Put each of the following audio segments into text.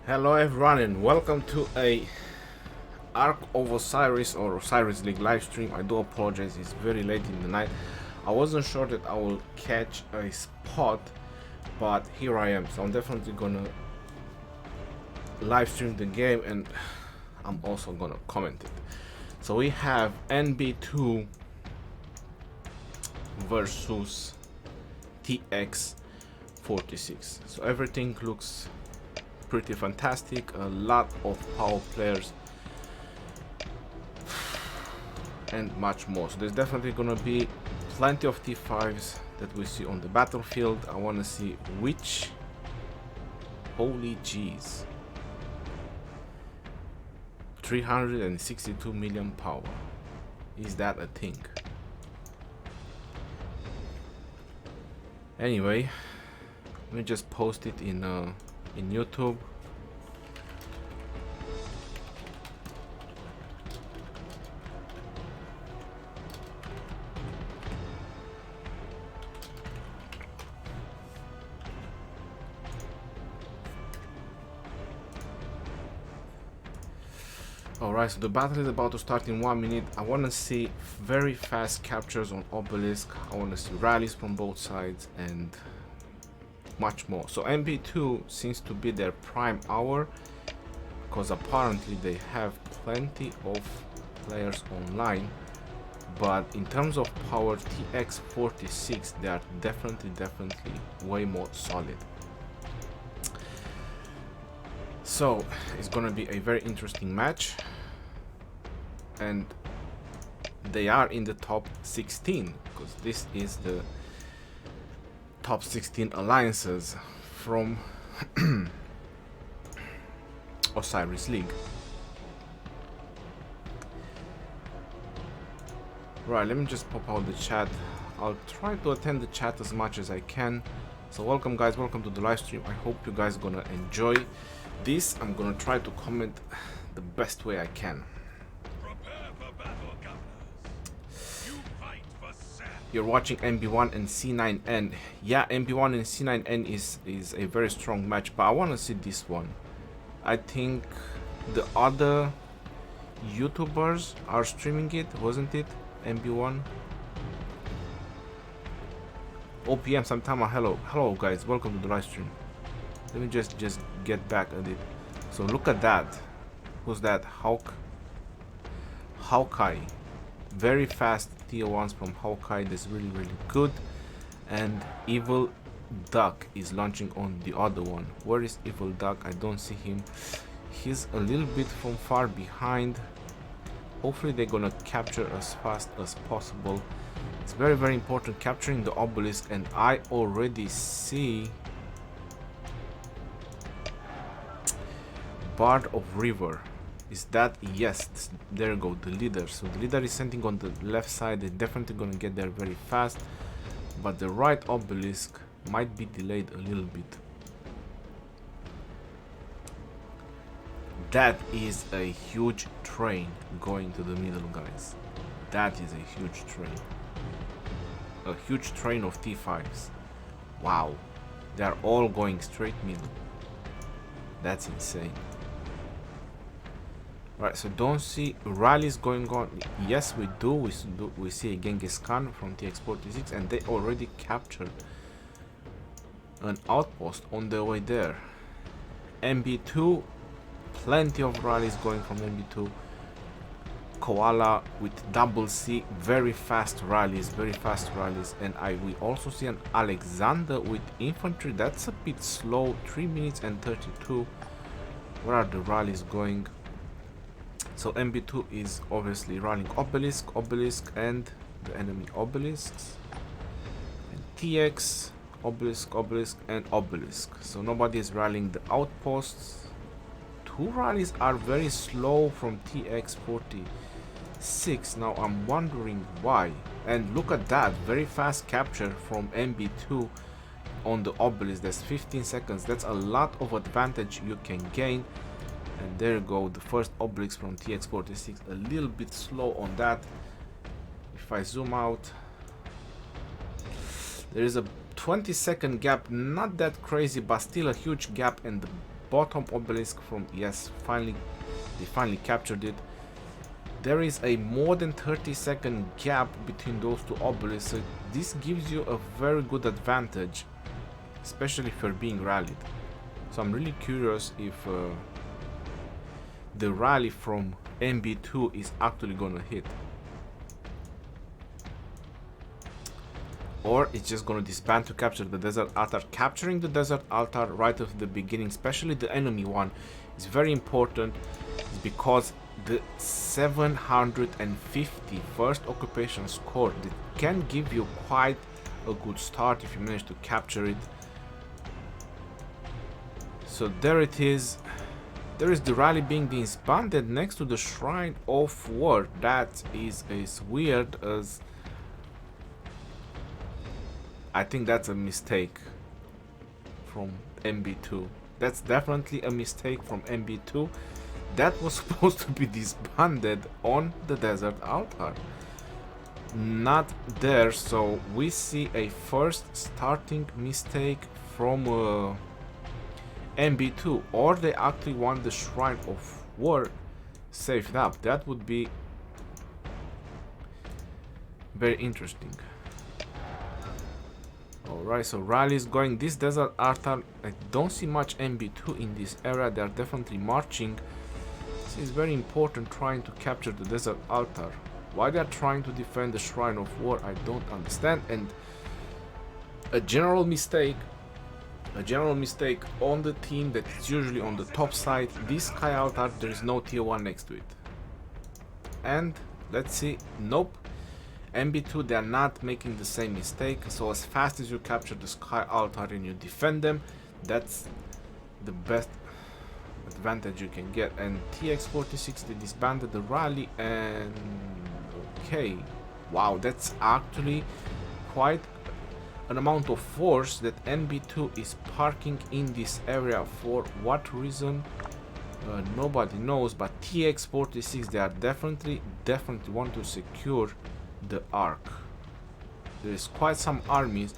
Hello everyone and welcome to a Ark of Osiris or Osiris League live stream. I do apologize, it's very late in the night. I wasn't sure that I will catch a spot, but here I am. So I'm definitely gonna live stream the game and I'm also gonna comment it. So we have NB2 versus Tx46. So everything looks pretty fantastic, a lot of power players and much more. So there's definitely gonna be plenty of T5s that we see on the battlefield. I want to see which, holy jeez, 362 million power, is that a thing? Anyway, let me just post it in YouTube. Alright, so the battle is about to start in 1 minute. I want to see very fast captures on Obelisk. I want to see rallies from both sides and much more. So MB2 seems to be their prime hour because apparently they have plenty of players online, but in terms of power, Tx46, they are definitely way more solid. So it's gonna be a very interesting match, and they are in the top 16 because this is the top 16 alliances from Osiris League. Right, let me just pop out the chat. I'll try to attend the chat as much as I can. So welcome guys, welcome to the live stream. I hope you guys are gonna enjoy this. I'm gonna try to comment the best way I can. You're watching MB1 and C9N. Yeah, MB1 and C9N is a very strong match, but I want to see this one. I think the other YouTubers are streaming it, wasn't it? MB1. OPM sometime. Hello guys, welcome to the live stream. Let me just get back at it. So look at that. Who's that? Hawkeye. Very fast tier 1s from Hawkeye. That's really good. And Evil Duck is launching on the other one. Where is Evil Duck? I don't see him. He's a little bit from far behind. Hopefully they're gonna capture as fast as possible. It's very important capturing the obelisk, and I already see Bard of River. Is that? Yes, there you go, the leader. So the leader is sending on the left side. They're definitely gonna get there very fast, but the right obelisk might be delayed a little bit. That is a huge train going to the middle, guys. That is a huge train. A huge train of T5s. Wow, they are all going straight middle. That's insane. Right, so don't see rallies going on. Yes, we do. We see a Genghis Khan from Tx46, and they already captured an outpost on their way there. MB2, plenty of rallies going from MB2. Koala with double C, very fast rallies, and we also see an Alexander with infantry. That's a bit slow. 3 minutes and 32. Where are the rallies going? So MB2 is obviously running obelisk, and the enemy obelisks, and TX, obelisk, and obelisk. So nobody is rallying the outposts. 2 rallies are very slow from Tx46. Now I'm wondering why. And look at that, very fast capture from MB2 on the obelisk. That's 15 seconds. That's a lot of advantage you can gain. And there you go, the first obelisk from Tx46. A little bit slow on that. If I zoom out, there is a 20-second gap, not that crazy, but still a huge gap, and the bottom obelisk from, yes, finally, they finally captured it. There is a more than 30-second gap between those two obelisks, so this gives you a very good advantage, especially if you're being rallied. So I'm really curious if the rally from MB2 is actually gonna hit, or it's just gonna disband to capture the desert altar. Capturing the desert altar right at the beginning, especially the enemy one, is very important, because the 750 first occupation score, that can give you quite a good start if you manage to capture it. So there it is. There is the rally being disbanded next to the Shrine of War. That is as weird as... I think that's a mistake from MB2. That's definitely a mistake from MB2. That was supposed to be disbanded on the desert altar, not there. So we see a first starting mistake from MB2, or they actually want the Shrine of War saved up. That would be very interesting. Alright, so rally is going. This desert altar, I don't see much MB2 in this area. They are definitely marching. This is very important, trying to capture the desert altar. Why they are trying to defend the Shrine of War, I don't understand. And a general mistake on the team that is usually on the top side. This Sky Altar, there is no tier 1 next to it. And let's see, nope, MB2, they are not making the same mistake. So as fast as you capture the Sky Altar and you defend them, that's the best advantage you can get. And Tx46, they disbanded the rally, and okay, wow, that's actually quite an amount of force that MB2 is parking in this area. For what reason, nobody knows, but Tx46, they are definitely want to secure the arc. There is quite some armies,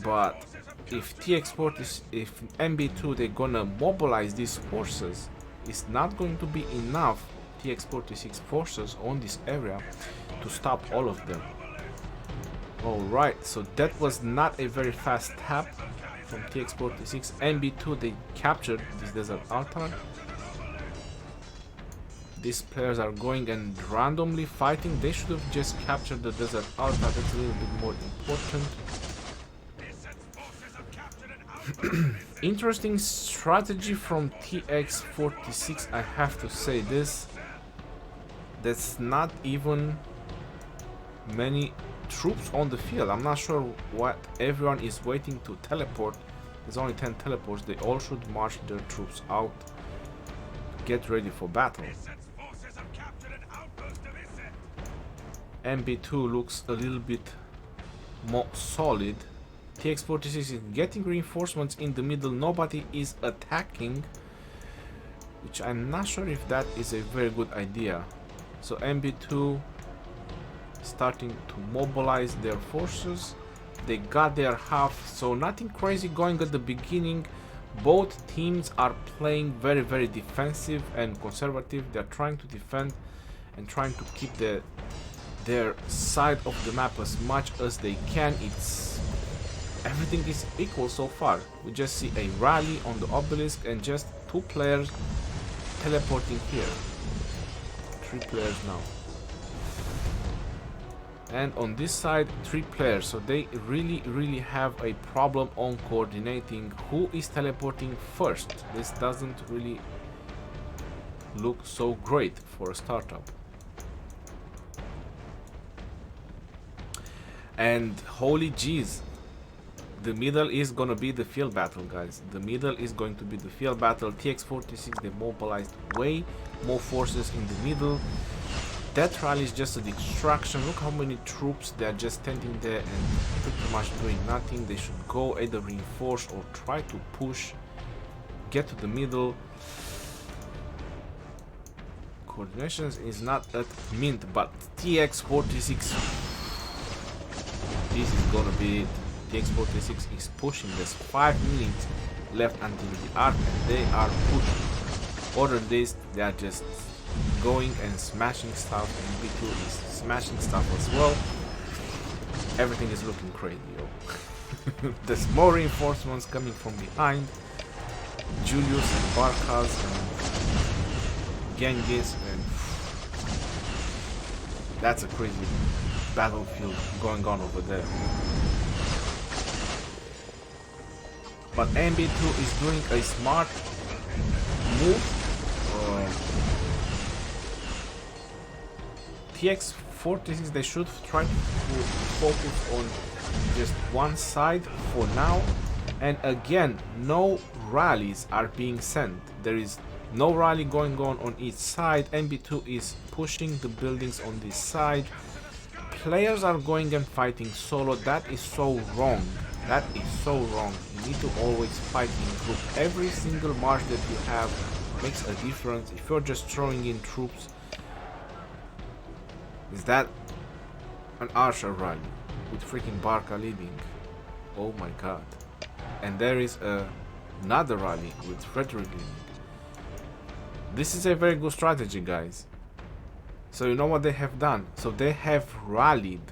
but if MB2, they're gonna mobilize these forces, it's not going to be enough Tx46 forces on this area to stop all of them. Alright, so that was not a very fast tap from Tx46. MB2, they captured this desert altar. These players are going and randomly fighting. They should have just captured the desert altar. That's a little bit more important. Interesting strategy from Tx46, I have to say this. That's not even many troops on the field. I'm not sure what everyone is waiting to teleport. There's only 10 teleports. They all should march their troops out, get ready for battle. MB2 looks a little bit more solid. Tx46 is getting reinforcements in the middle. Nobody is attacking, which I'm not sure if that is a very good idea. So MB2 starting to mobilize their forces. They got their half, so nothing crazy going at the beginning. Both teams are playing very, very defensive and conservative. They're trying to defend and trying to keep their side of the map as much as they can. Everything is equal so far. We just see a rally on the obelisk and just 2 players teleporting here. 3 players now. And on this side, 3 players. So they really have a problem on coordinating who is teleporting first. This doesn't really look so great for a startup. And holy jeez, the middle is gonna be the field battle, guys. The middle is going to be the field battle. Tx46, they mobilized way more forces in the middle. That rally is just a distraction. Look how many troops they are just standing there and pretty much doing nothing. They should go either reinforce or try to push, get to the middle. Coordination is not at mint, but Tx46, this is gonna be it. Tx46 is pushing. There's 5 minutes left until the arc, and they are pushing. Other days they are just going and smashing stuff, and B2 is smashing stuff as well. Everything is looking crazy, yo. There's more reinforcements coming from behind. Julius and Barkas and Genghis, and that's a crazy battlefield going on over there. But MB2 is doing a smart move. Tx46, they should try to focus on just one side for now. And again, no rallies are being sent. There is no rally going on each side. MB2 is pushing the buildings on this side. Players are going and fighting solo. That is so wrong. That is so wrong. You need to always fight in group. Every single march that you have makes a difference. If you're just throwing in troops, is that an archer rally with freaking Barca leading? Oh my god. And there is another rally with Frederick leading. This is a very good strategy, guys. So you know what they have done? So they have rallied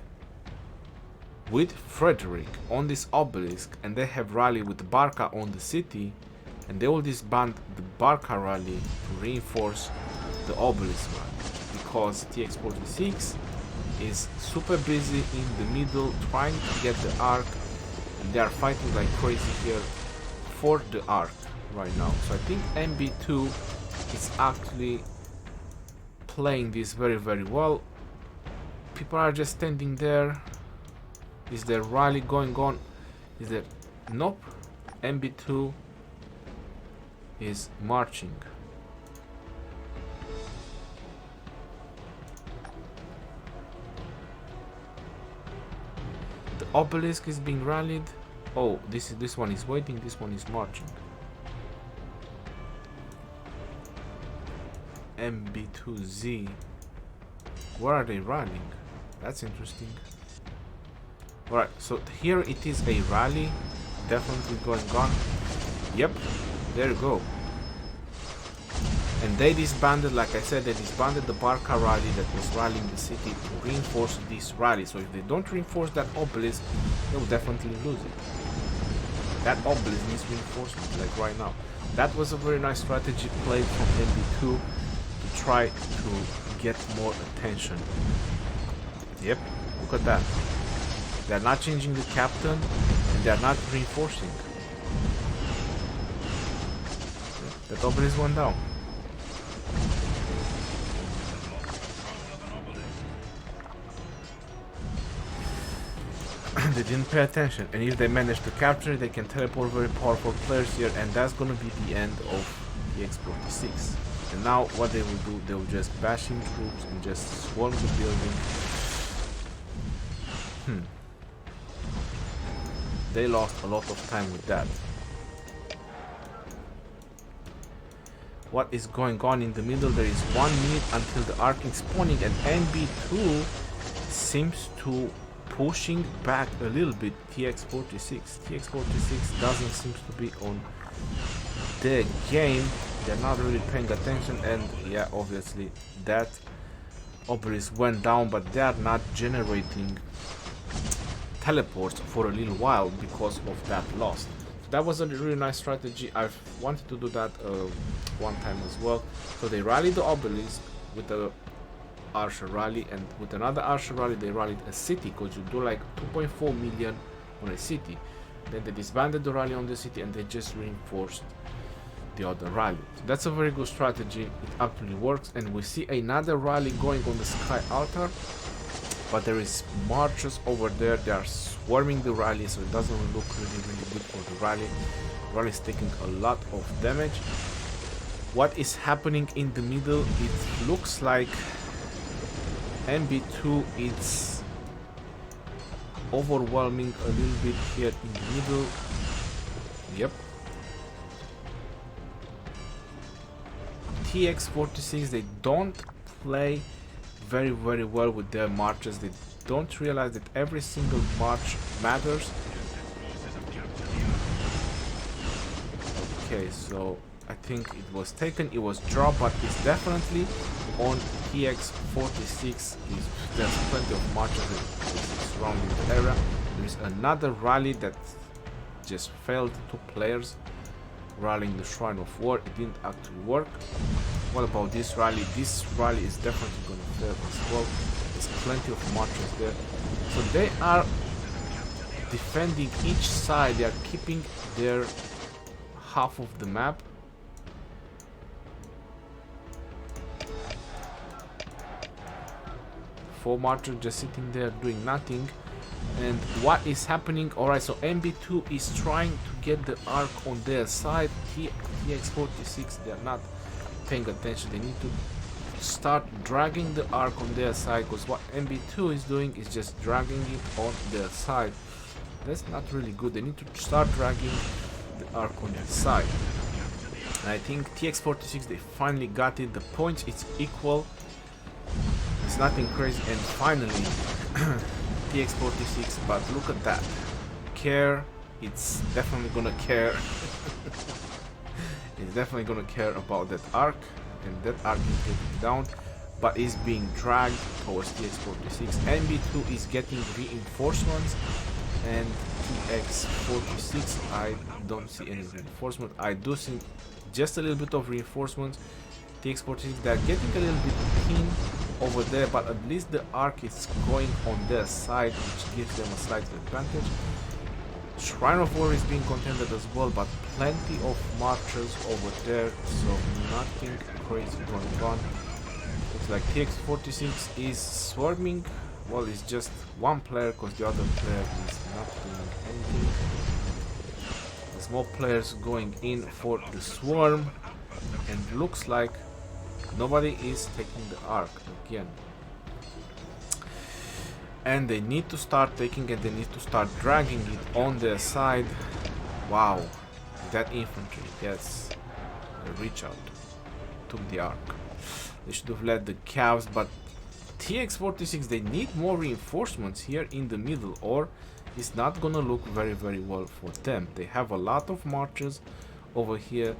with Frederick on this obelisk, and they have rallied with Barca on the city, and they will disband the Barca rally to reinforce the obelisk rally, because Tx46 is super busy in the middle trying to get the arc, and they are fighting like crazy here for the arc right now. So I think MB2 is actually playing this very well. People are just standing there. Is there rally going on? Is there? Nope. MB2 is marching. The obelisk is being rallied. Oh, this one is waiting. This one is marching. MB2Z. Where are they running? That's interesting. Alright, so here it is a rally definitely going on. Yep, there you go. And they disbanded, like I said, they disbanded the Barca rally that was rallying the city to reinforce this rally. So if they don't reinforce that obelisk, they will definitely lose it. That obelisk needs reinforcement, like right now. That was a very nice strategy played from MB2 to try to get more attention. Yep, look at that. They're not changing the captain, and they're not reinforcing. That obelisk went down. They didn't pay attention, and if they manage to capture it, they can teleport very powerful players here, and that's gonna be the end of the Tx46. And now what they will do, they will just bash in troops and just swarm the building. They lost a lot of time with that. What is going on in the middle? There is 1 minute until the arc is spawning, and MB2 seems to pushing back a little bit Tx46. Tx46 doesn't seem to be on the game. They're not really paying attention, and yeah, obviously that obelisk went down, but they are not generating teleports for a little while because of that loss. So that was a really nice strategy. I've wanted to do that one time as well. So they rallied the obelisk with the archer rally, and with another archer rally they rallied a city, because you do like 2.4 million on a city. Then they disbanded the rally on the city, and they just reinforced the other rally. So that's a very good strategy. It actually works, and we see another rally going on the sky altar, but there is marchers over there. They are swarming the rally, so it doesn't look really good for the rally. The rally is taking a lot of damage. What is happening in the middle? It looks like MB2 is overwhelming a little bit here in the middle. Yep. Tx46, they don't play very well with their marches. They don't realize that every single march matters. Okay, so I think it was taken, it was dropped, but it's definitely on Tx46. There's plenty of marches surrounding the area. There is another rally that just failed. 2 players rallying the Shrine of War. It didn't actually work. What about this rally? This rally is definitely going to fail as well. There's plenty of marches there. So they are defending each side. They are keeping their half of the map. Four marchers just sitting there doing nothing. And what is happening? Alright, so MB2 is trying to get the arc on their side. Tx46, they are not paying attention. They need to start dragging the arc on their side, because what MB2 is doing is just dragging it on their side. That's not really good. They need to start dragging the arc on their side. And I think Tx46, they finally got it. The points, it's equal. It's nothing crazy. And finally Tx46, but look at that. Care, it's definitely gonna care. It's definitely gonna care about that arc, and that arc is getting down, but is being dragged towards Tx46. MB2 is getting reinforcements, and Tx46, I don't see any reinforcement. I do see just a little bit of reinforcements. Tx46, they're getting a little bit thin over there, but at least the arc is going on their side, which gives them a slight advantage. Shrine of War is being contended as well, but plenty of marchers over there, so nothing crazy going on. Looks like Tx46 is swarming. Well, it's just one player, because the other player is not doing anything. There's more players going in for the swarm, and looks like nobody is taking the arc again. And they need to start taking it, they need to start dragging it on their side. Wow, that infantry, yes, they reach out, took the arc. They should have led the Cavs, but Tx46, they need more reinforcements here in the middle, or it's not gonna look very, very well for them. They have a lot of marchers over here.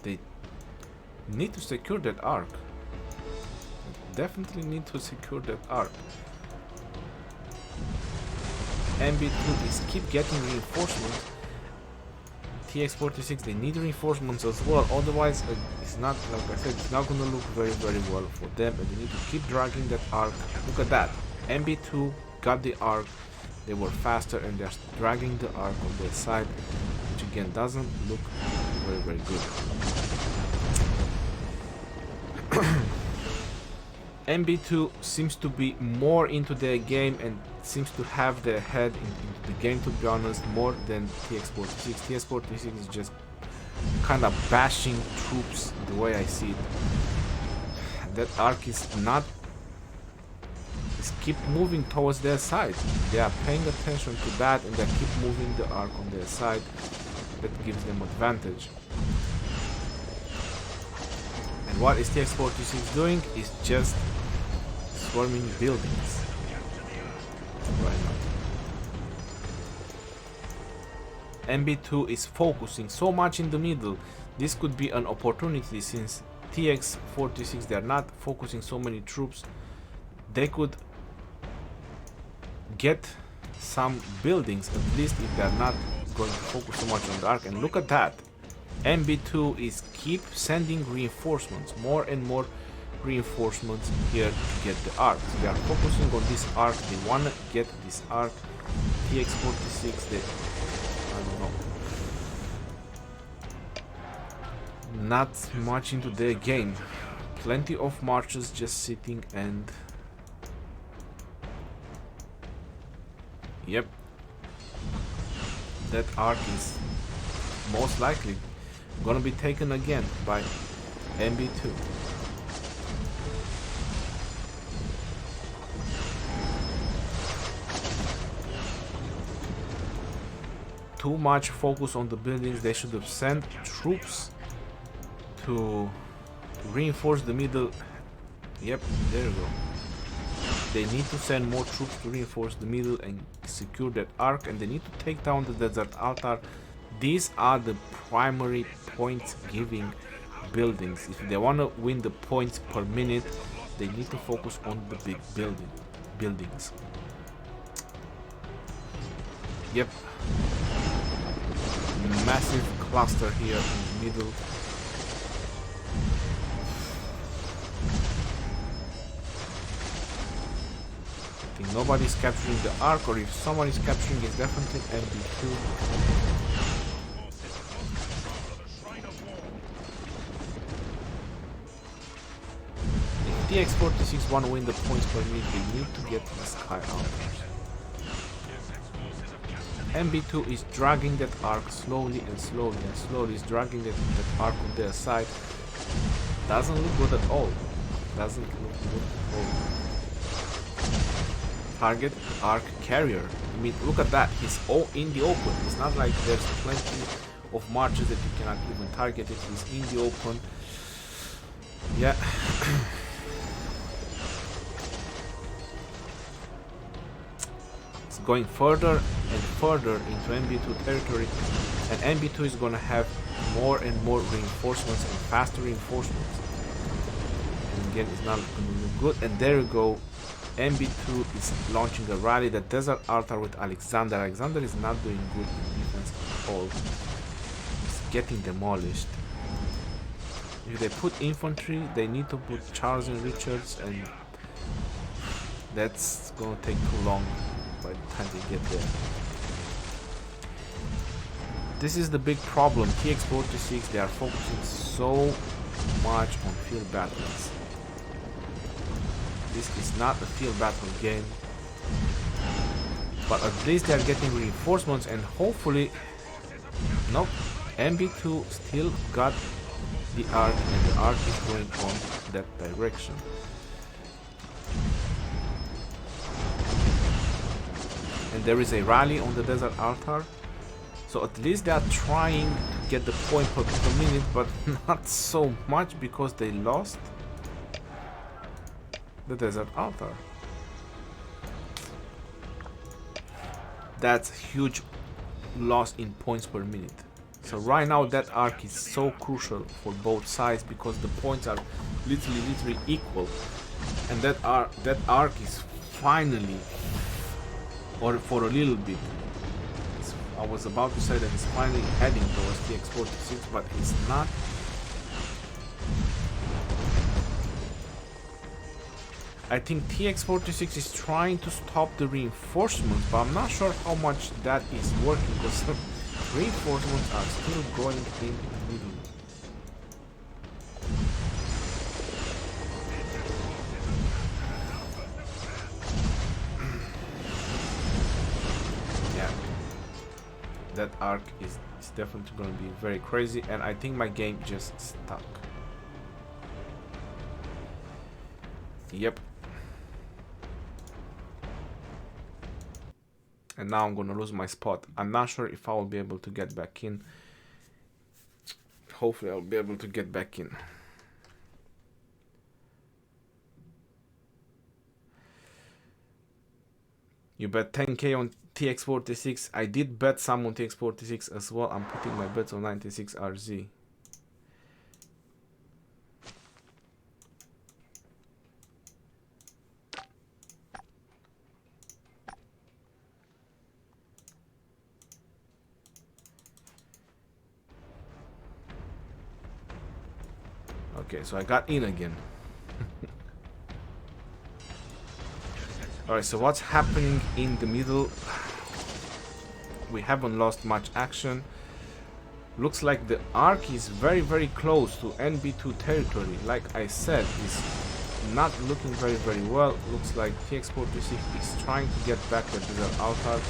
They need to secure that arc. Definitely need to secure that arc. MB2 is keep getting reinforcements. Tx46, they need reinforcements as well, otherwise it's not, like I said, it's not gonna look very, very well for them, and they need to keep dragging that arc. Look at that, MB2 got the arc, they were faster, and they're dragging the arc on their side, which again doesn't look very, very good. MB2 seems to be more into their game and seems to have their head into the game, to be honest, more than Tx46. Tx46 is just kind of bashing troops the way I see it. That arc is not, is keep moving towards their side. They are paying attention to that, and they keep moving the arc on their side. That gives them advantage. And what is Tx46 doing is just swarming buildings right now. MB2 is focusing so much in the middle. This could be an opportunity, since Tx46, they are not focusing so many troops. They could get some buildings, at least, if they are not going to focus so much on the arc. And look at that, MB2 is keep sending reinforcements, more and more reinforcements here to get the arc. So they are focusing on this arc, they want to get this arc. Tx46, they, I don't know, not much into their game. Plenty of marchers just sitting, and yep, that arc is most likely gonna be taken again by MB2. Too much focus on the buildings. They should have sent troops to reinforce the middle. Yep, there you go. They need to send more troops to reinforce the middle and secure that arc, and they need to take down the desert altar. These are the primary points giving buildings. If they want to win the points per minute, they need to focus on the big buildings. Yep. Massive cluster here in the middle. I think nobody's capturing the arc, or if someone is capturing, it's definitely MB2. If Tx46 want to win the points per minute, they need to get the sky out. MB2 is dragging that arc slowly and slowly and slowly. Is dragging that arc on their side. Doesn't look good at all. Doesn't look good at all. Target arc carrier. I mean, look at that. He's all in the open. It's not like there's plenty of marches that you cannot even target it. He's in the open. Yeah. It's going further and further into MB2 territory, and MB2 is gonna have more and more reinforcements and faster reinforcements. And again, it's not gonna look good. And there you go. MB2 is launching a rally. The Desert Altar with Alexander. Alexander is not doing good in defense at all. He's getting demolished. If they put infantry, they need to put Charles and Richards, and that's gonna take too long by the time they get there. This is the big problem. Tx46, they are focusing so much on field battles. This is not a field battle game, but at least they are getting reinforcements, and hopefully, nope, MB2 still got the arc, and the arc is going on that direction. And there is a rally on the Desert Altar, so at least they are trying to get the point per minute, but not so much because they lost the Desert Altar. That's huge loss in points per minute. So right now that arc is so crucial for both sides because the points are literally equal, and that arc is finally, or for a little bit, I was about to say that it's finally heading towards Tx46, but it's not. I think Tx46 is trying to stop the reinforcements, but I'm not sure how much that is working because reinforcements are still going in the middle. Yeah, that arc is definitely going to be very crazy, and I think my game just stuck. Yep. And now I'm gonna lose my spot. I'm not sure if I will be able to get back in. Hopefully I'll be able to get back in. You bet 10k on Tx46. I did bet some on Tx46 as well. I'm putting my bets on 96 RZ. Okay, so I got in again. Alright, so what's happening in the middle? We haven't lost much action. Looks like the arc is very close to NB2 territory. Like I said, it's not looking very well. Looks like Tx46 is trying to get back to the altar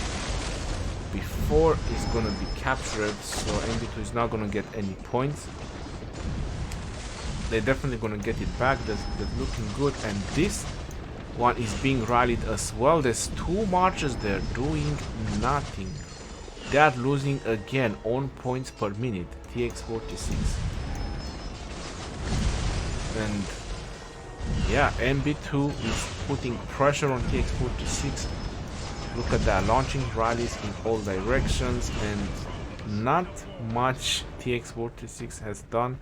before it's gonna be captured, so NB2 is not gonna get any points. They're definitely gonna get it back. That's looking good, and this one is being rallied as well. There's two marches there doing nothing. They are losing again on points per minute. Tx46, and yeah, MB2 is putting pressure on Tx46. Look at that, launching rallies in all directions, and not much Tx46 has done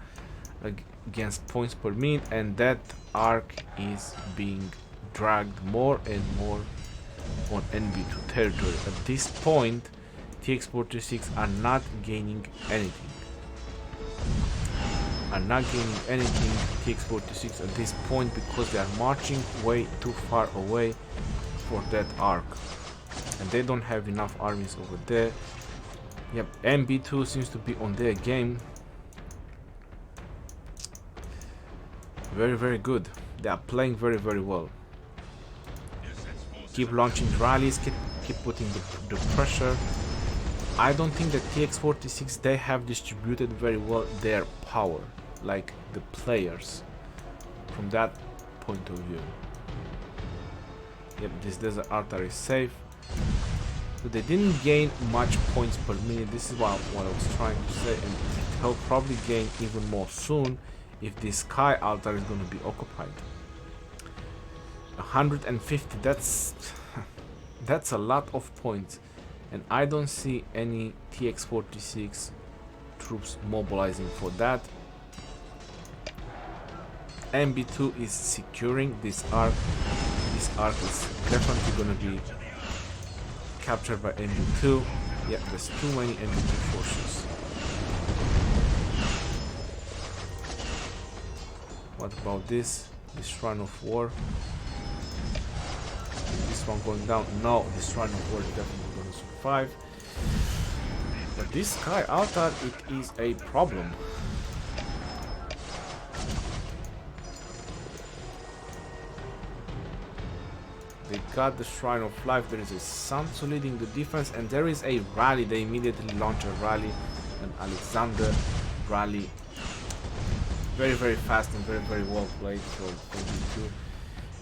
against points per minute, and that arc is being dragged more and more on NB2 territory. At this point, Tx46 are not gaining anything. Tx46 at this point, because they are marching way too far away for that arc, and they don't have enough armies over there. Yep, NB2 seems to be on their game. Very, very good. They are playing very, very well. Keep launching rallies, keep putting the pressure. I don't think that Tx46, they have distributed very well their power, like the players, from that point of view. Yep, this desert artillery is safe. So they didn't gain much points per minute. This is what I was trying to say, and they'll probably gain even more soon if this sky altar is going to be occupied. 150, that's a lot of points, and I don't see any Tx46 troops mobilizing for that. MB2 is securing this arc. This arc is definitely going to be captured by MB2. Yeah, there's too many MB2 forces. What about this Shrine of War? This one going down? No, this Shrine of War is definitely going to survive. But this Sky Altar, it is a problem. They got the Shrine of Life. There is a Sun Tzu leading the defense, and there is a rally. They immediately launch a rally, an Alexander rally. Very, very fast and very, very well played for B2.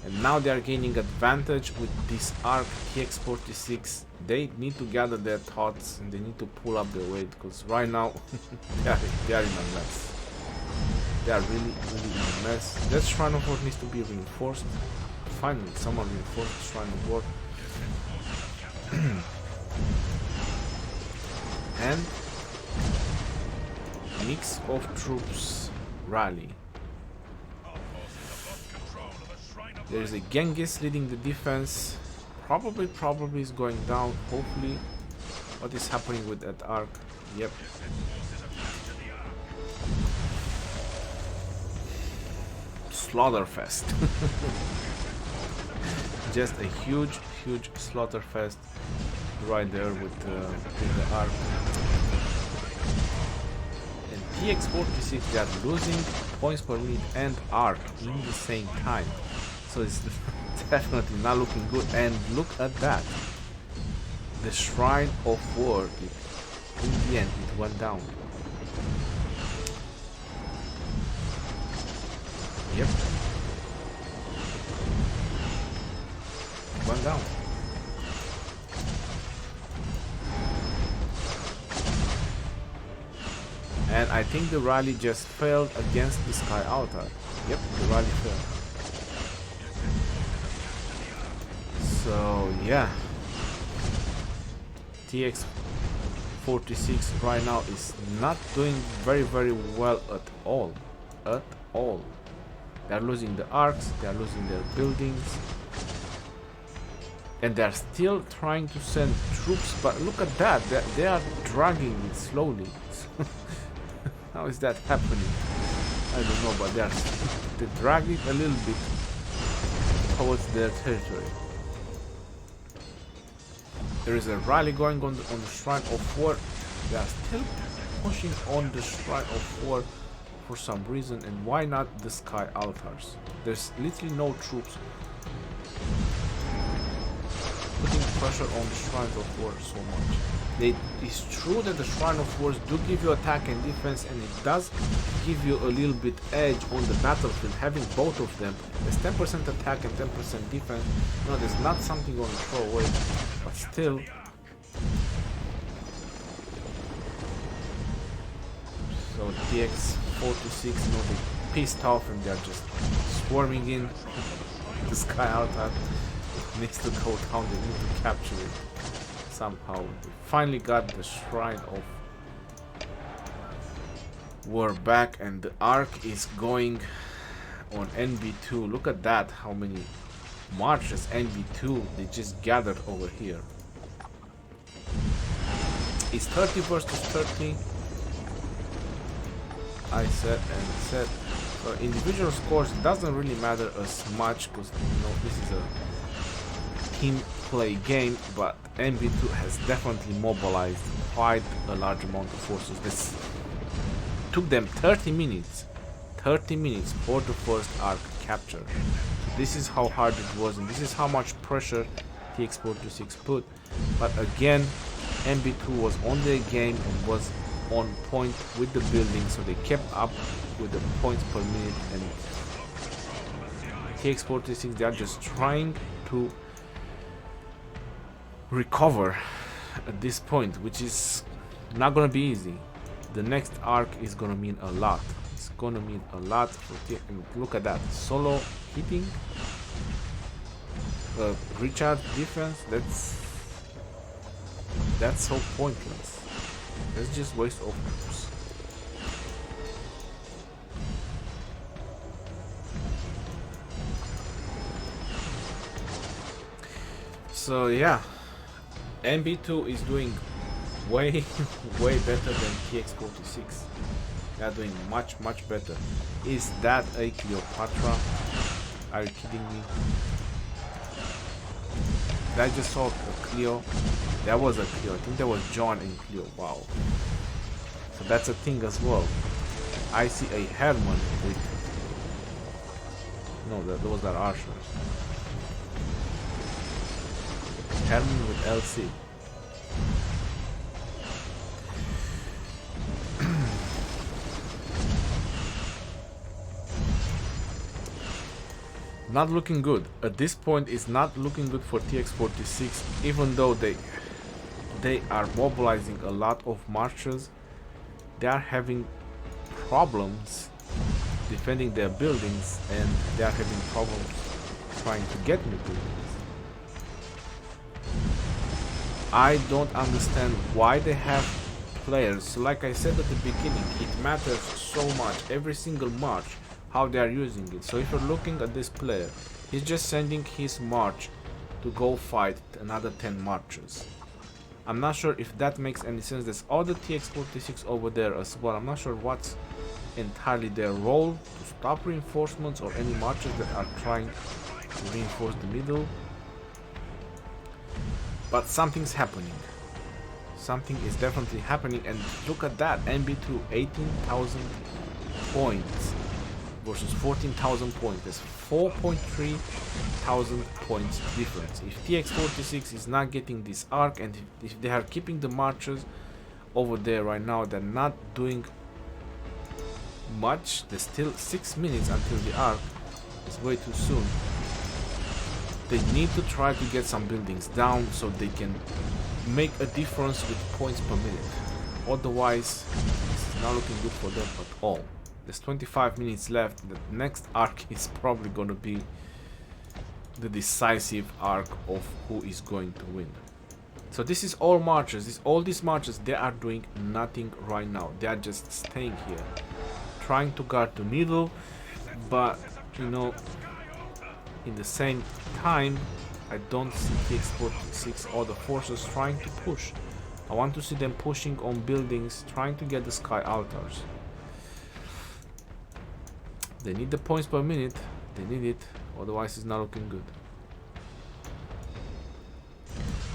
And now they are gaining advantage with this arc Tx46. They need to gather their thoughts and they need to pull up their weight, because right now they are in a mess. They are really, really in a mess. That Shrine of War needs to be reinforced. Finally, someone reinforced the Shrine of War. And mix of troops rally. There is a Genghis leading the defense. Probably is going down. Hopefully. What is happening with that arc? Yep. Slaughterfest. Just a huge slaughterfest right there with the arc. And Tx46, they are losing points per minute and arc in the same time. So it's definitely not looking good. And look at that. The Shrine of War, in the end, it went down. Yep. It went down. And I think the rally just failed against the Sky Altar. Yep, the rally failed. So yeah, Tx46 right now is not doing very well at all. They are losing the arcs, they are losing their buildings, and they are still trying to send troops. But look at that, they are dragging it slowly. How is that happening? I don't know, but they drag it a little bit towards their territory. There is a rally going on the Shrine of War. They are still pushing on the Shrine of War for some reason, and why not the Sky Altars? There's literally no troops putting pressure on the Shrine of War so much. It's true that the Shrine of Wars do give you attack and defense, and it does give you a little bit edge on the battlefield. Having both of them, there's 10% attack and 10% defense. No, there's not something going to throw away, but still. So Tx46, they pissed off and they're just swarming in the Sky Altar. It needs to go down, they need to capture it somehow. They finally got the Shrine of We're back and the arc is going on NB2. Look at that, how many marches NB2 they just gathered over here. It's 30 versus 30. I said and said. So individual scores doesn't really matter as much because this is a team play game, but NB2 has definitely mobilized quite a large amount of forces. This took them 30 minutes for the first arc capture. So this is how hard it was, and this is how much pressure Tx46 put. But again, NB2 was on their game and was on point with the building, so they kept up with the points per minute. And Tx46, they are just trying to recover at this point, which is not gonna be easy. The next arc is gonna mean a lot. It's gonna mean a lot for look at that solo hitting, recharge defense. That's so pointless. Let's just waste offense. So yeah, NB2 is doing way better than Tx46. They are doing much better. Is that a Cleopatra? Are you kidding me? I just saw a Cleo. That was a Cleo. I think that was John and Cleo. Wow. So that's a thing as well. I see a Herman with... No, that was that Archer. Herman with LC. Not looking good. At this point, it's not looking good for Tx46, even though they are mobilizing a lot of marchers. They are having problems defending their buildings, and they are having problems trying to get new buildings. I don't understand why they have players. Like I said at the beginning, it matters so much, every single march, how they are using it. So if you're looking at this player, he's just sending his march to go fight another 10 marches. I'm not sure if that makes any sense. There's other Tx46 over there as well. I'm not sure what's entirely their role, to stop reinforcements or any marches that are trying to reinforce the middle. But something's happening. Something is definitely happening, and look at that, NB2 18,000 points versus 14,000 points. There's 4.3 thousand points difference. If Tx46 is not getting this arc, and if they are keeping the marches over there right now, they're not doing much. There's still 6 minutes until the arc. It's way too soon. They need to try to get some buildings down so they can make a difference with points per minute. Otherwise, it's not looking good for them at all. There's 25 minutes left. The next arc is probably going to be the decisive arc of who is going to win. So this is all marches. All these marches, they are doing nothing right now. They are just staying here, trying to guard the middle, but in the same time, I don't see Tx46 or the forces trying to push. I want to see them pushing on buildings, trying to get the sky altars. They need the points per minute. They need it, otherwise it's not looking good.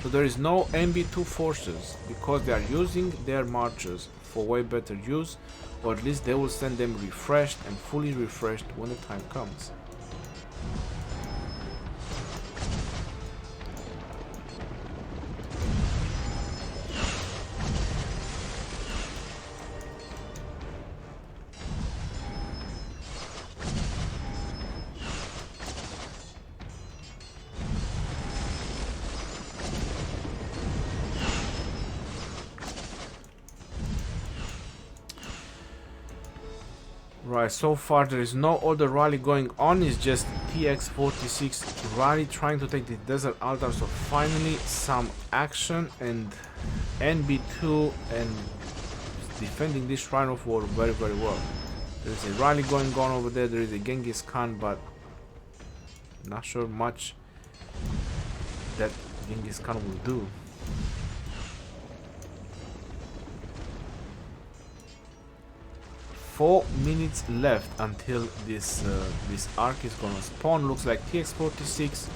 So there is no NB2 forces because they are using their marches for way better use, or at least they will send them refreshed and fully refreshed when the time comes. Right, so far there is no other rally going on, it's just Tx46 rally trying to take the desert altar. So finally some action, and NB2 and defending this Shrine of War very, very well. There is a rally going on over there. There is a Genghis Khan, but not sure much that Genghis Khan will do. Four minutes left until this arc is gonna spawn. Looks like Tx46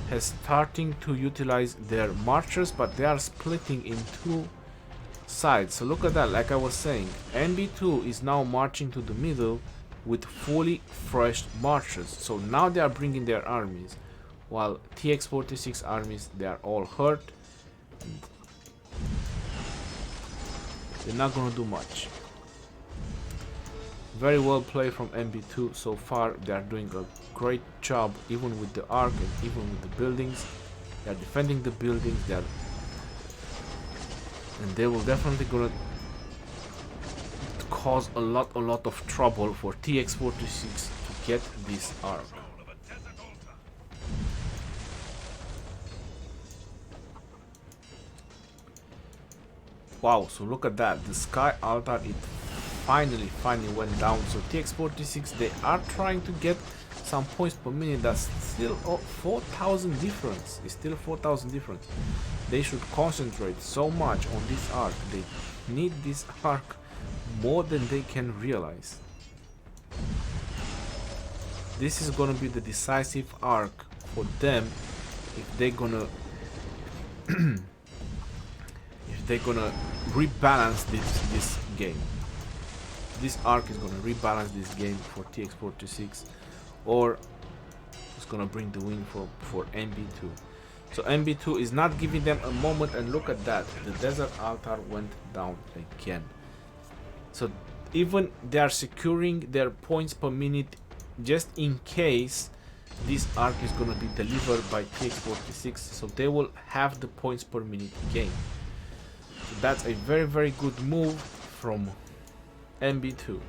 has starting to utilize their marchers, but they are splitting in two sides. So look at that, like I was saying, MB2 is now marching to the middle with fully fresh marchers. So now they are bringing their armies, while Tx46 armies, they are all hurt. They're not gonna do much. Very well played from MB2 so far. They are doing a great job, even with the arc and even with the buildings. They are defending the buildings. And they will definitely gonna cause a lot of trouble for Tx46 to get this arc. Wow, so look at that. The sky altar, it finally went down. So Tx46, they are trying to get some points per minute. That's still 4,000 difference. It's still 4,000 difference. They should concentrate so much on this arc. They need this arc more than they can realize. This is gonna be the decisive arc for them if they're gonna rebalance this game. This arc is gonna rebalance this game for Tx46, or it's gonna bring the win for MB2. So MB2 is not giving them a moment, and look at that, the desert altar went down again. So even they are securing their points per minute just in case this arc is gonna be delivered by Tx46, so they will have the points per minute gain. So that's a very good move from MB2.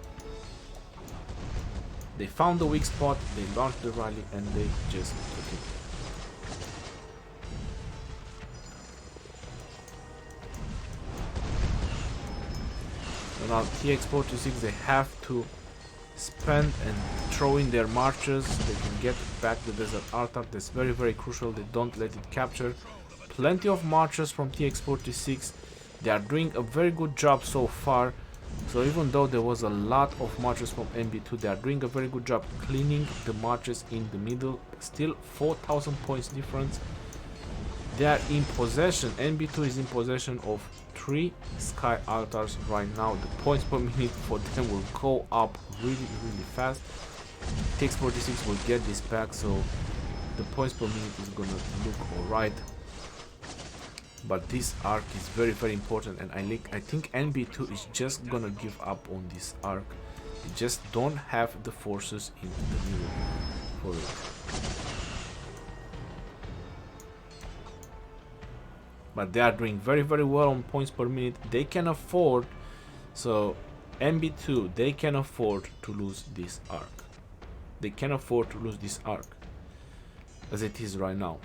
They found the weak spot, they launched the rally, and they just took it. So now Tx46, they have to spend and throw in their marchers. They can get back the desert altar. That's very crucial. They don't let it capture. Plenty of marchers from Tx46. They are doing a very good job so far. So even though there was a lot of marchers from MB2, they are doing a very good job cleaning the marchers in the middle. Still 4,000 points difference. They are in possession. MB2 is in possession of 3 sky altars right now. The points per minute for them will go up really fast. Tx46 will get this back, so the points per minute is gonna look alright. But this arc is very important, and I think MB2 is just gonna give up on this arc. They just don't have the forces in the middle for it. But they are doing very well on points per minute. They can afford, so MB2, they can afford to lose this arc. They can afford to lose this arc as it is right now.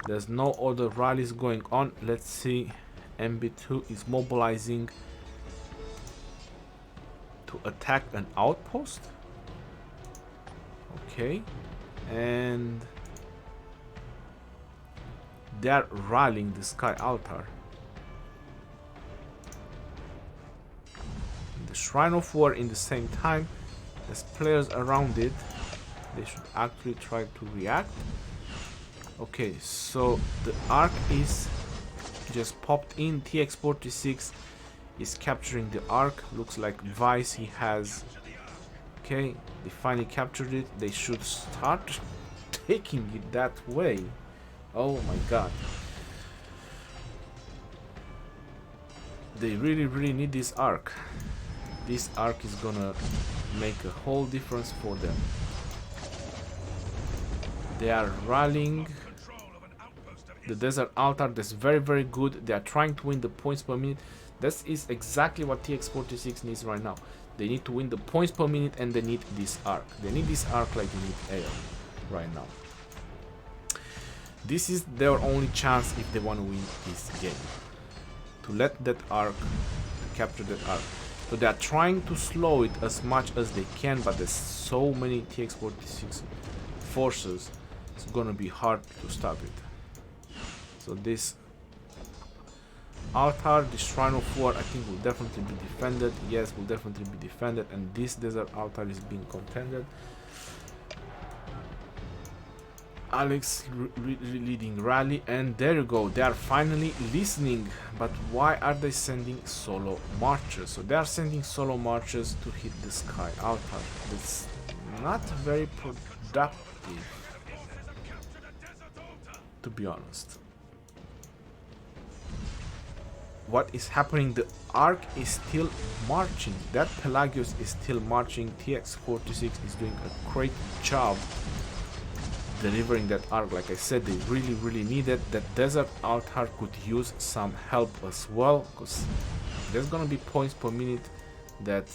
There's no other rallies going on. Let's see. MB2 is mobilizing to attack an outpost. Okay. And they are rallying the sky altar. The Shrine of War in the same time. There's players around it. They should actually try to react. Okay, so the arc is just popped in. Tx46 is capturing the arc. Looks like Vice, he has. Okay, they finally captured it. They should start taking it that way. Oh my god. They really need this arc. This arc is gonna make a whole difference for them. They are rallying the desert altar. That's very good. They are trying to win the points per minute. This is exactly what Tx46 needs right now. They need to win the points per minute, and they need this arc. They need this arc like they need air right now. This is their only chance if they want to win this game. to let that arc, to capture that arc. So they are trying to slow it as much as they can, but there's so many Tx46 forces, it's gonna be hard to stop it. So this altar, this shrine of war, I think will definitely be defended. Yes, will definitely be defended, and this desert altar is being contended. Alex leading rally, and there you go, they are finally listening. But why are they sending solo marchers? So they are sending solo marchers to hit the sky altar. It's not very productive, to be honest. What is happening? The arc is still marching. That Pelagius is still marching. Tx46 is doing a great job delivering that arc. Like I said, they really needed that desert altar. Could use some help as well, because there's gonna be points per minute that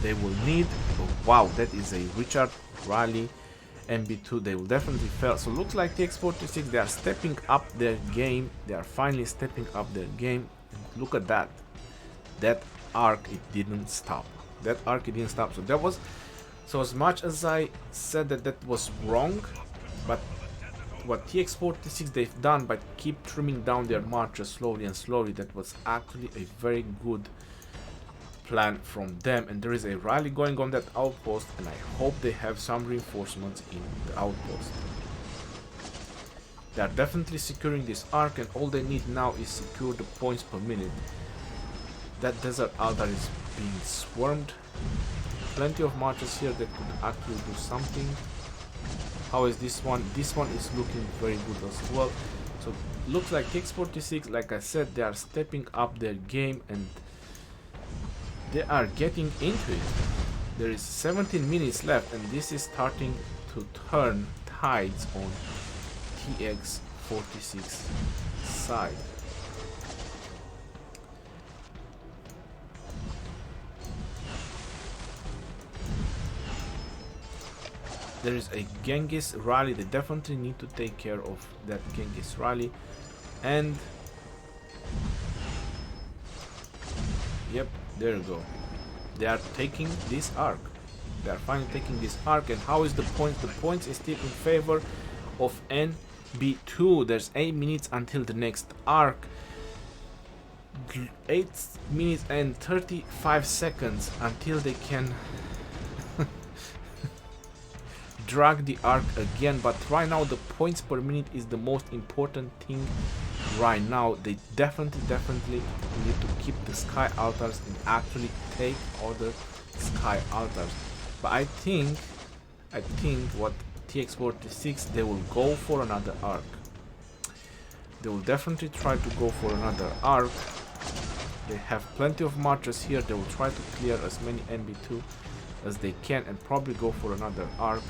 they will need. Oh, wow, that is a Richard rally. MB2, they will definitely fail. So looks like Tx46, they are stepping up their game. They are finally stepping up their game. And look at that. That arc, it didn't stop. That arc, it didn't stop. So that was, so as much as I said that that was wrong, but what Tx46 they've done by keep trimming down their marches slowly and slowly, that was actually a very good plan from them. And there is a rally going on that outpost, and I hope they have some reinforcements in the outpost. They are definitely securing this arc, and all they need now is secure the points per minute. That desert altar is being swarmed. Plenty of marches here that could actually do something. How is this one? This one is looking very good as well. So looks like Tx46, like I said, they are stepping up their game and they are getting into it. There is 17 minutes left, and this is starting to turn tides on Tx46 side. There is a Genghis rally. They definitely need to take care of that Genghis rally. And yep, there you go. They are taking this arc. They are finally taking this arc. And how is the point? The point is still in favor of NB2. There's 8 minutes until the next arc. 8 minutes and 35 seconds until they can drag the arc again. But right now the points per minute is the most important thing. Right now they definitely need to keep the sky altars and actually take other sky altars. But I think what Tx46, they will go for another arc. They will definitely try to go for another arc. They have plenty of marches here. They will try to clear as many NB2 as they can and probably go for another arc.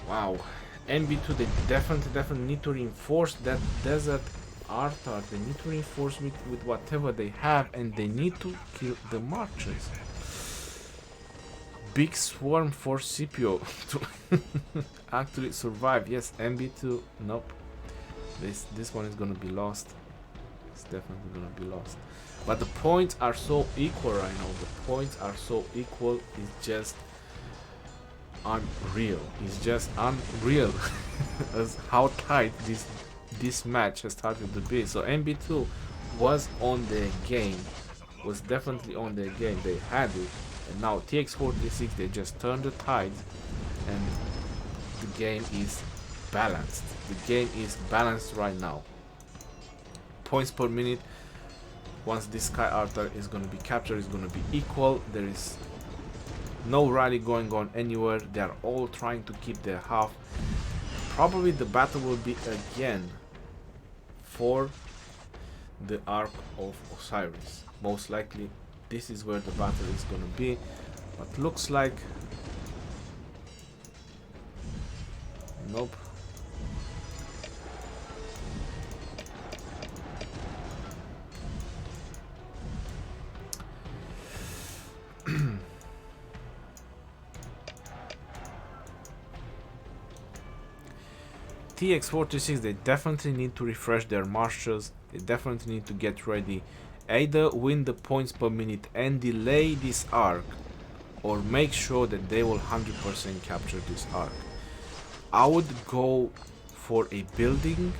Wow. NB2, they definitely need to reinforce that desert altar. They need to reinforce with whatever they have, and they need to kill the marches. Big swarm for Scipio to actually survive. Yes, NB2, nope. This one is gonna be lost. It's definitely gonna be lost. But the points are so equal right now. The points are so equal. It's just unreal. It's just unreal as how tight this match has started to be. So NB2 was on their game, was definitely on their game. They had it, and now Tx46, they just turned the tides, and the game is balanced. The game is balanced right now. Points per minute, once this sky altar is going to be captured, is going to be equal. There is no rally going on anywhere. They are all trying to keep their half. Probably the battle will be again for the Ark of Osiris. Most likely this is where the battle is going to be. But looks like nope. Tx46, they definitely need to refresh their marches. They definitely need to get ready. Either win the points per minute and delay this arc, or make sure that they will 100% capture this arc. I would go for a building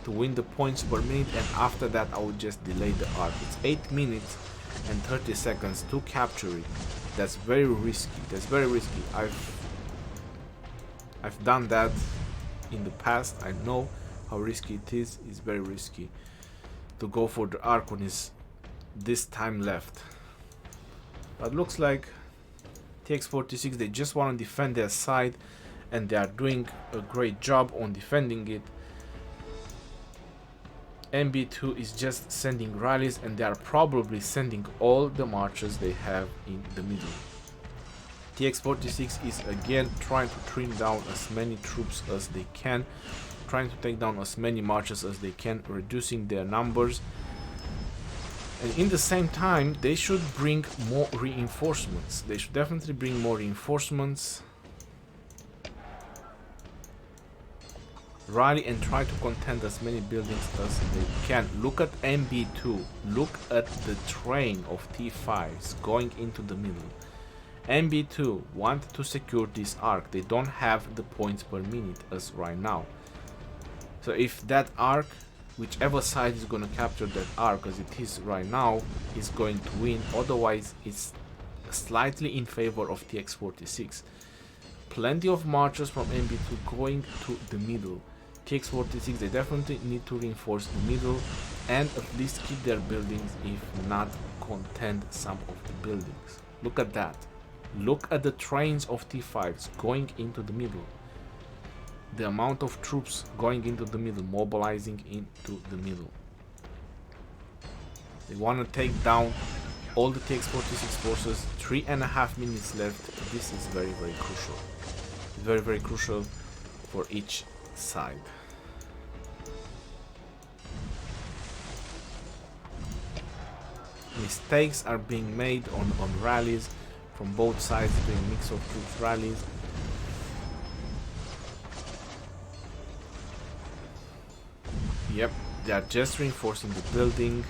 to win the points per minute, and after that I would just delay the arc. It's 8 minutes and 30 seconds to capture it. That's very risky. That's very risky. I've done that in the past. I know how risky it is. It's very risky to go for the arc when it's this time left. But looks like Tx46, they just want to defend their side, and they are doing a great job on defending it. MB2 is just sending rallies, and they are probably sending all the marches they have in the middle. Tx46 is again trying to trim down as many troops as they can, trying to take down as many marches as they can, reducing their numbers. And in the same time, they should bring more reinforcements. They should definitely bring more reinforcements. Rally and try to contend as many buildings as they can. Look at MB2. Look at the train of T5s going into the middle. MB2 want to secure this arc. They don't have the points per minute as right now. So if that arc, whichever side is going to capture that arc as it is right now, is going to win. Otherwise, it's slightly in favor of Tx46. Plenty of marchers from MB2 going to the middle. Tx46, they definitely need to reinforce the middle and at least keep their buildings, if not contend some of the buildings. Look at that. Look at the trains of T5s going into the middle. The amount of troops going into the middle, mobilizing into the middle. They want to take down all the Tx46 forces. 3.5 minutes left. This is very, very crucial. Very, very crucial for each side. Mistakes are being made on rallies from both sides, doing mix of troops rallies. Yep, they are just reinforcing the building,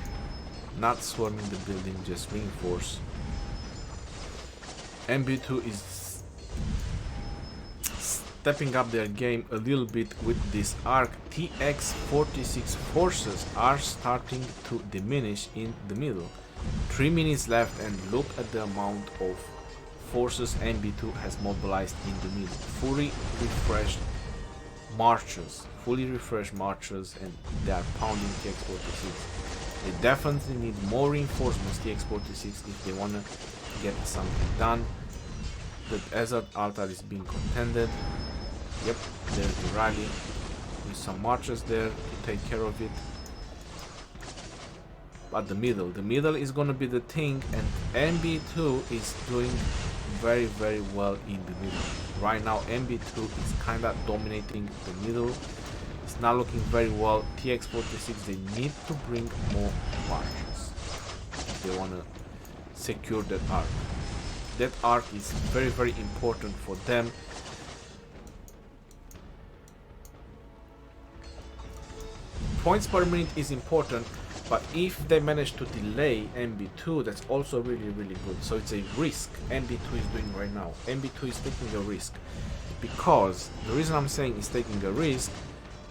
not swarming the building, just reinforce. MB2 is stepping up their game a little bit with this arc. Tx46 forces are starting to diminish in the middle. 3 minutes left, and look at the amount of forces MB2 has mobilized in the middle. Fully refreshed marches, and they are pounding Tx46. They definitely need more reinforcements, Tx46, if they want to get something done. The desert altar is being contended. Yep, there's the rally with some marches there to take care of it. But the middle is gonna be the thing, and MB2 is doing very, very well in the middle. Right now MB2 is kinda dominating the middle. It's not looking very well. Tx46, they need to bring more marches if they wanna secure that arc. That arc is very, very important for them. Points per minute is important, but if they manage to delay MB2, that's also really, really good. So it's a risk MB2 is doing right now. MB2 is taking a risk, because the reason I'm saying is taking a risk,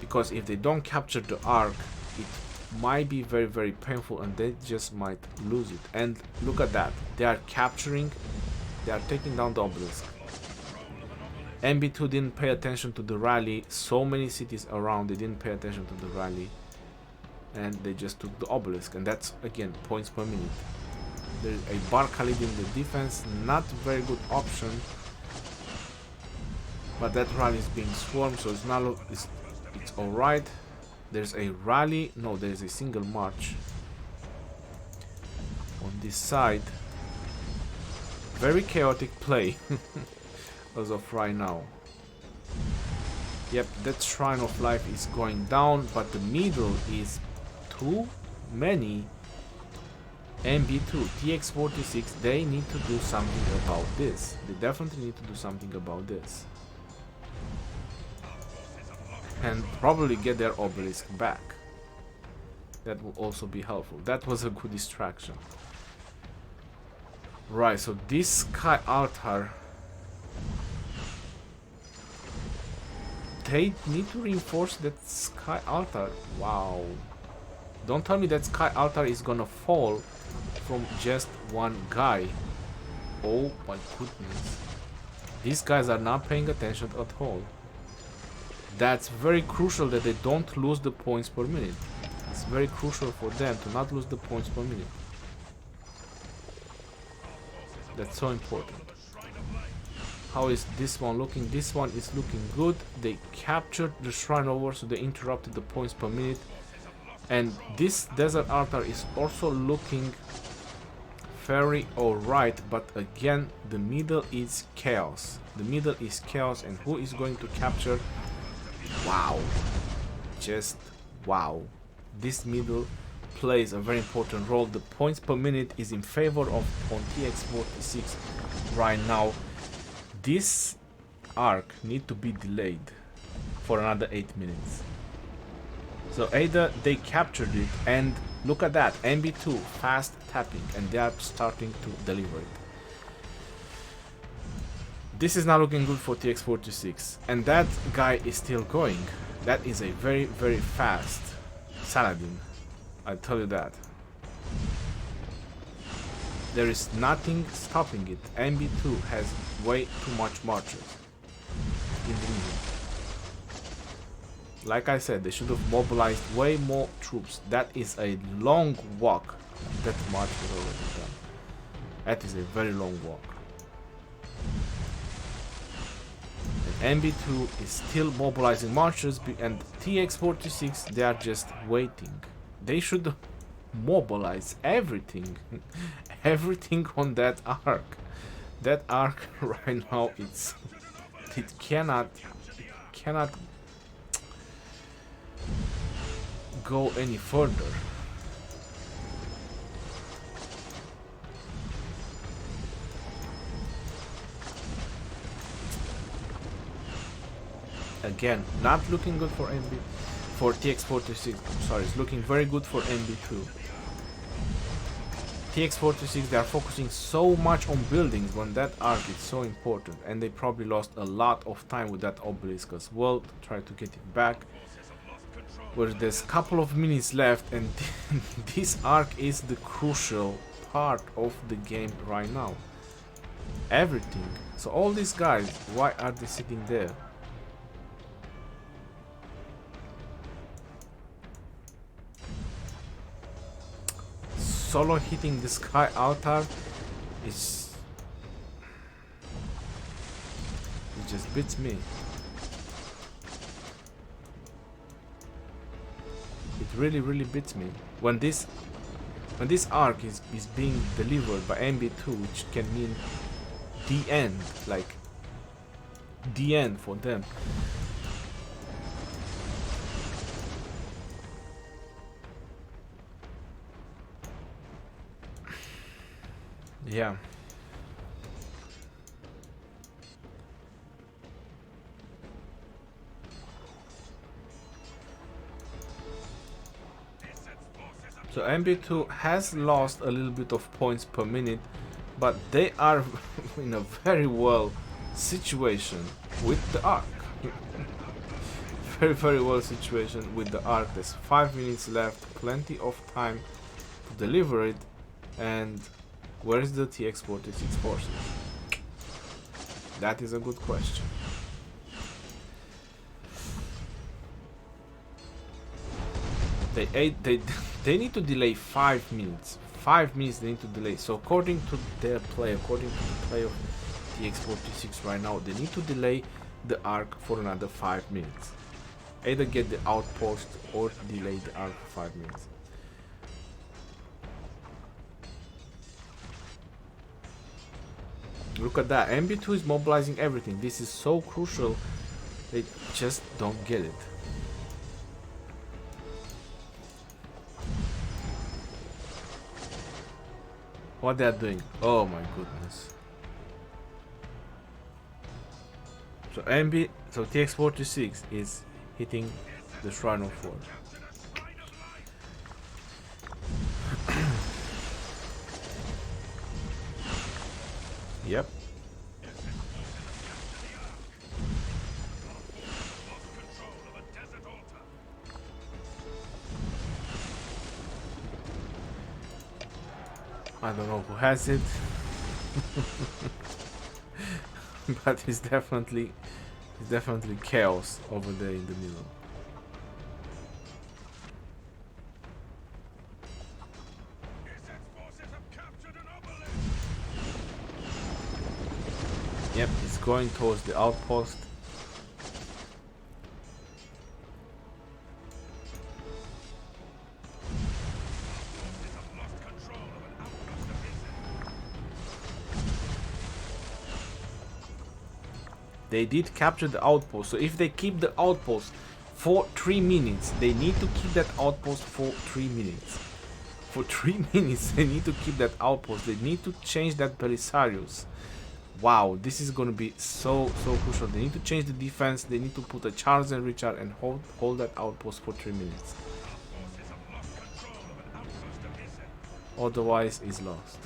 because if they don't capture the arc, it might be very, very painful, and they just might lose it. And look at that, they are capturing, they are taking down the obelisk. MB2 didn't pay attention to the rally. So many cities around, they didn't pay attention to the rally, and they just took the obelisk, and that's again points per minute. There's a Bar Khalid in the defense, not very good option, but that rally is being swarmed, so it's not, it's all right. There's a rally, no, there's a single march on this side. Very chaotic play as of right now. Yep, that Shrine of Life is going down, but the middle is too many. MB2, Tx46, they need to do something about this. They definitely need to do something about this. and probably get their obelisk back. That will also be helpful. That was a good distraction. Right, so this sky altar, they need to reinforce that sky altar. Wow. Don't tell me that sky altar is gonna fall from just one guy. Oh my goodness. These guys are not paying attention at all. That's very crucial that they don't lose the points per minute. It's very crucial for them to not lose the points per minute. That's so important. How is this one looking? This one is looking good. They captured the shrine over, so they interrupted the points per minute. And this desert altar is also looking very alright, but again, the middle is chaos. The middle is chaos, and who is going to capture? Wow. Just wow. This middle plays a very important role. The points per minute is in favor of on Tx46 right now. This arc need to be delayed for another 8 minutes. So either they captured it, and look at that, MB2 fast tapping, and they are starting to deliver it. This is not looking good for Tx46, and that guy is still going. That is a very, very fast Saladin, I tell you that. There is nothing stopping it. MB2 has way too much marchers in the region. Like I said, they should have mobilized way more troops. That is a long walk. That march was already done. That is a very long walk. And MB2 is still mobilizing marchers, and Tx46, they are just waiting. They should mobilize everything. Everything on that arc. That arc right now, it cannot go any further. Again, not looking good for Tx46. I'm sorry, it's looking very good for MB2. Tx46, they are focusing so much on buildings when that arc is so important, and they probably lost a lot of time with that obelisk as well to try to get it back. Where there's a couple of minutes left, and this arc is the crucial part of the game right now. Everything. So all these guys, why are they sitting there? Solo hitting the sky altar is... it just beats me. It really beats me. When this arc is being delivered by MB2, which can mean the end, like the end for them. Yeah. So MB2 has lost a little bit of points per minute, but they are in a very well situation with the arc. Very well situation with the arc. There's 5 minutes left, plenty of time to deliver it, and where is the Tx46 forces? That is a good question. They need to delay 5 minutes. 5 minutes they need to delay. So according to their play, according to the play of Tx46 right now, they need to delay the arc for another 5 minutes. Either get the outpost or delay the arc for 5 minutes. Look at that. MB2 is mobilizing everything. This is so crucial. They just don't get it. What they are doing? Oh my goodness. So Tx46 is hitting the Shrine of War. Yep. I don't know who has it, but it's definitely chaos over there in the middle. Yep, it's going towards the outpost. They did capture the outpost, so if they keep the outpost for 3 minutes, they need to keep that outpost for 3 minutes. For 3 minutes, they need to keep that outpost. They need to change that Belisarius. Wow, this is gonna be so crucial. They need to change the defense. They need to put a charge and recharge and hold that outpost for 3 minutes. Otherwise, it's lost.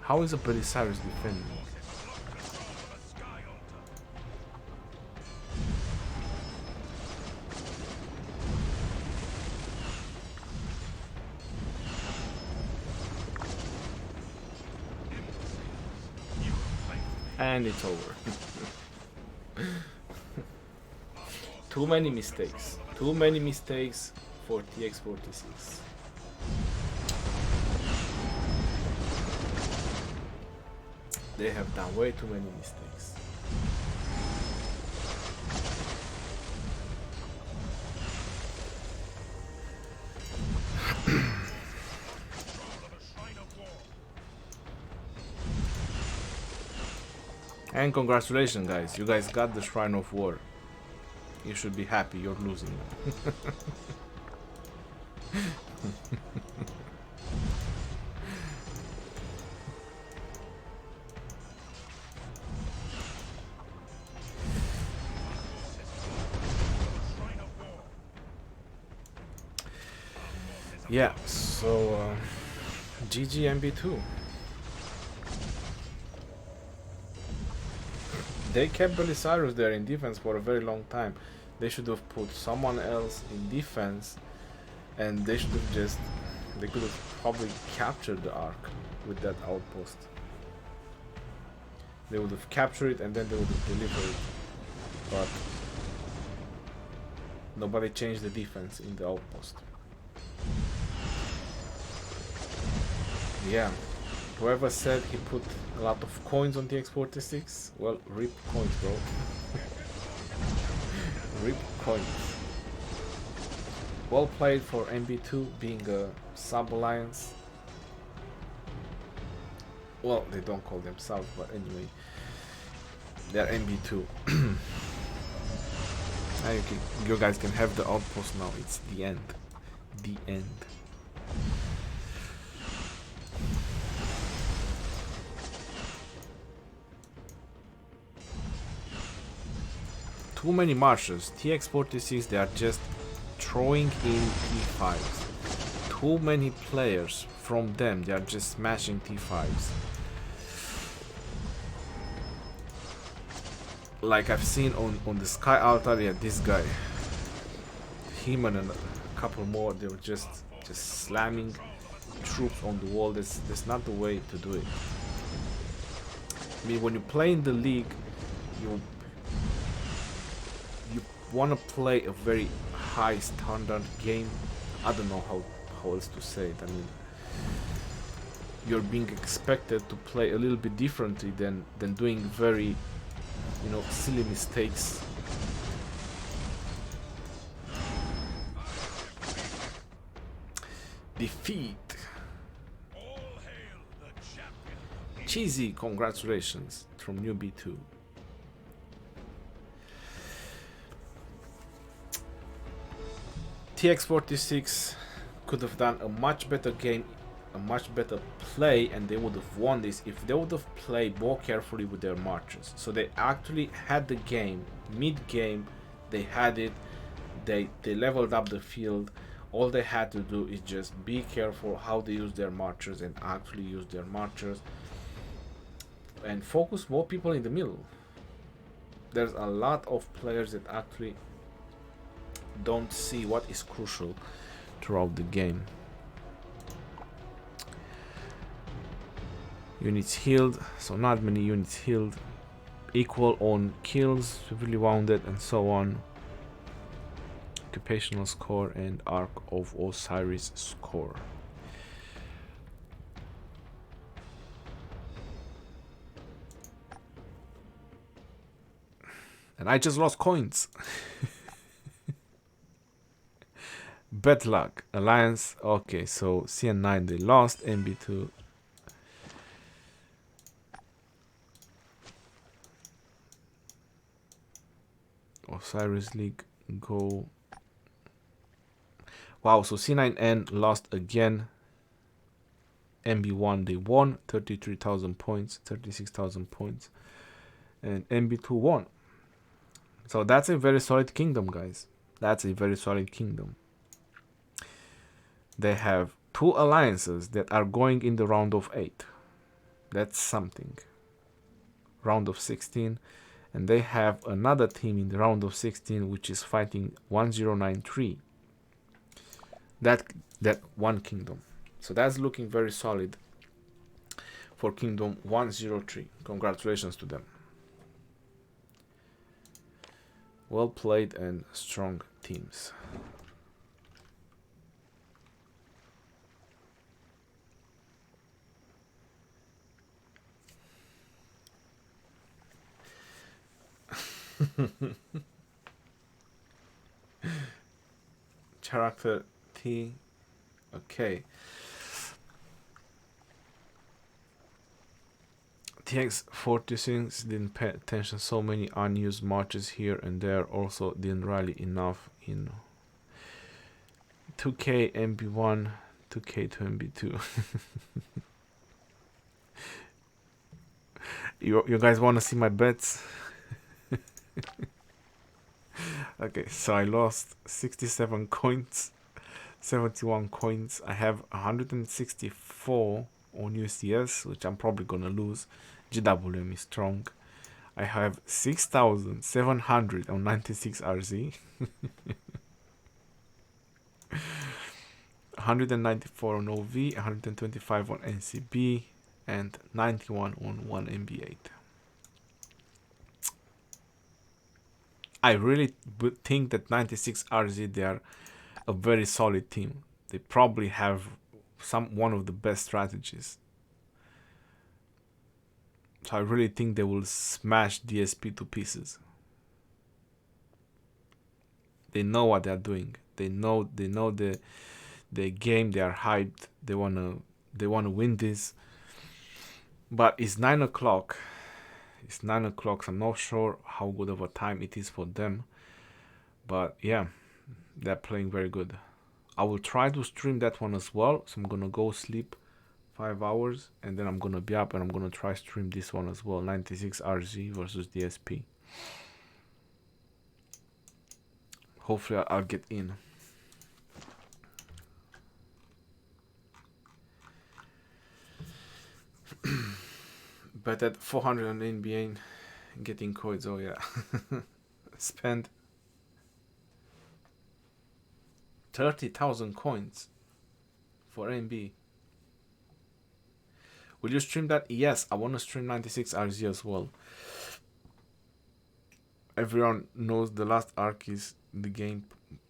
How is a Belisarius defending? And it's over. Too many mistakes. Too many mistakes for Tx46. They have done way too many mistakes. And congratulations, guys. You guys got the Shrine of War. You should be happy. You're losing. Yeah, so GG MB2. They kept Belisarius there in defense for a very long time. They should have put someone else in defense, and they should have just, they could have probably captured the Ark with that outpost. They would have captured it and then they would have delivered it. But nobody changed the defense in the outpost. Yeah. Whoever said he put a lot of coins on Tx46, well, rip coins, bro. Rip coins. Well played for MB2 being a sub-alliance. Well, they don't call them sub, but anyway. They're MB2. You guys can have the outpost now. It's the end. The end. Too many marshals. Tx46, they are just throwing in T5s. Too many players from them, they are just smashing T5s. Like I've seen on the Sky Altar, yeah, this guy, him and a couple more, they were just slamming troops on the wall. That's not the way to do it. I mean, when you play in the league, you want to play a very high standard game. I don't know how else to say it. I mean, you're being expected to play a little bit differently than doing very, you know, silly mistakes. Defeat. Cheesy, congratulations from newbie 2. Tx46 could have done a much better game, a much better play, and they would have won this if they would have played more carefully with their marches. So they actually had the game mid-game They had it. They leveled up the field. All they had to do is just be careful how they use their marchers and actually use their marchers and focus more people in the middle. There's a lot of players that actually don't see what is crucial throughout the game. Units healed, so not many units healed. Equal on kills, severely wounded, and so on. Occupational score and Arc of Osiris score. And I just lost coins. Bad luck. Alliance. Okay, so CN9 they lost. MB2. Osiris League go. Wow, so C9N lost again. MB1 they won 33,000 points, 36,000 points. And MB2 won. So that's a very solid kingdom, guys. That's a very solid kingdom. They have 2 alliances that are going in the round of 8. That's something. Round of 16. And they have another team in the round of 16 which is fighting 1093. That one kingdom. So that's looking very solid for Kingdom 103. Congratulations to them. Well played and strong teams. Character T. Okay. Tx46 didn't pay attention. So many unused marches here and there. Also didn't rally enough in 2K MB1, 2K to MB2. You guys want to see my bets? Okay, so I lost 67 coins, 71 coins. I have 164 on UCS, which I'm probably gonna lose. GWM is strong. I have 6,700 on 96 RZ. 194 on OV, 125 on NCB, and 91 on 1MB8. I really think that 96 RZ, they are a very solid team. They probably have one of the best strategies. So I really think they will smash DSP to pieces. They know what they're doing. They know the game. They are hyped. They wanna win this. But it's 9 o'clock. It's 9 o'clock. So I'm not sure how good of a time it is for them. But yeah, they're playing very good. I will try to stream that one as well. So I'm gonna go sleep 5 hours and then I'm gonna be up and I'm gonna try stream this one as well. 96 RZ versus DSP. Hopefully I'll get in. But at 400 on NBA, getting coins, oh yeah. Spend 30,000 coins for NB. Will you stream that? Yes, I want to stream 96 RZ as well. Everyone knows the last arc is the game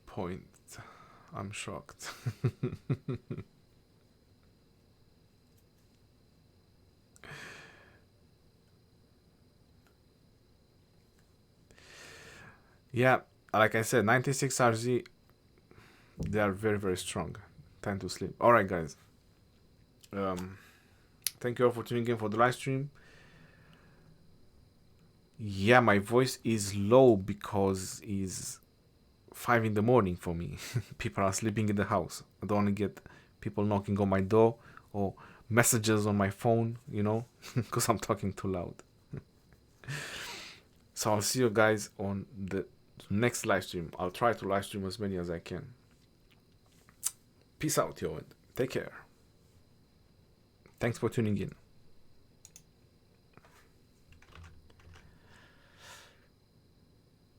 point. I'm shocked. Yeah, like I said, 96 RZ, they are very, very strong. Time to sleep. Alright, guys. Thank you all for tuning in for the live stream. Yeah, my voice is low because it's 5 in the morning for me. People are sleeping in the house. I don't want to get people knocking on my door or messages on my phone, you know, because I'm talking too loud. So I'll see you guys on the next live stream, I'll try to live stream as many as I can. Peace out, yo, and take care. Thanks for tuning in.